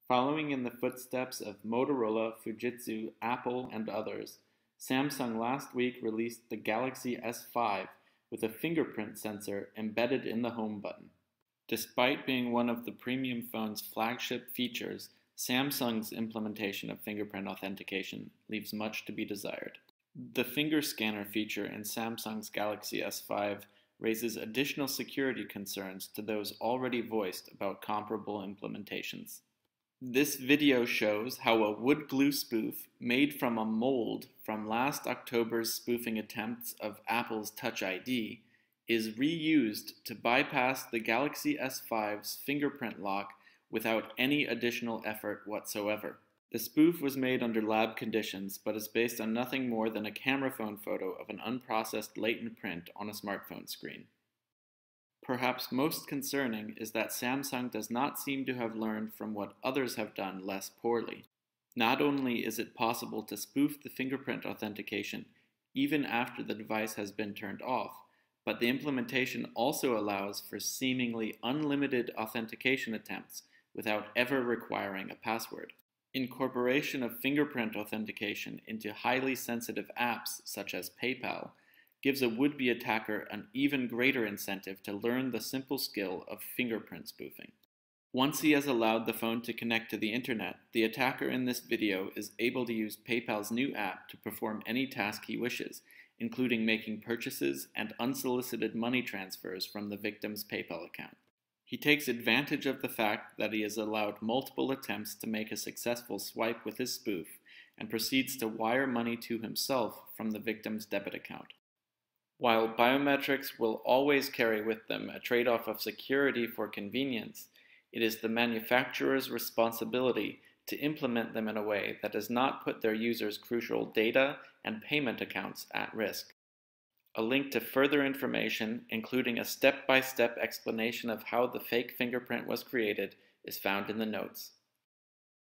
Following in the footsteps of Motorola, Fujitsu, Apple, and others, Samsung last week released the Galaxy S5 with a fingerprint sensor embedded in the home button. Despite being one of the premium phone's flagship features, Samsung's implementation of fingerprint authentication leaves much to be desired. The finger scanner feature in Samsung's Galaxy S5 raises additional security concerns to those already voiced about comparable implementations. This video shows how a wood glue spoof made from a mold from last October's spoofing attempts of Apple's Touch ID is reused to bypass the Galaxy S5's fingerprint lock without any additional effort whatsoever. The spoof was made under lab conditions, but is based on nothing more than a camera phone photo of an unprocessed latent print on a smartphone screen. Perhaps most concerning is that Samsung does not seem to have learned from what others have done less poorly. Not only is it possible to spoof the fingerprint authentication even after the device has been turned off, but the implementation also allows for seemingly unlimited authentication attempts without ever requiring a password. Incorporation of fingerprint authentication into highly sensitive apps such as PayPal gives a would-be attacker an even greater incentive to learn the simple skill of fingerprint spoofing. Once he has allowed the phone to connect to the internet, the attacker in this video is able to use PayPal's new app to perform any task he wishes, including making purchases and unsolicited money transfers from the victim's PayPal account. He takes advantage of the fact that he has allowed multiple attempts to make a successful swipe with his spoof and proceeds to wire money to himself from the victim's debit account. While biometrics will always carry with them a trade-off of security for convenience, it is the manufacturer's responsibility to implement them in a way that does not put their users' crucial data and payment accounts at risk. A link to further information, including a step-by-step explanation of how the fake fingerprint was created, is found in the notes.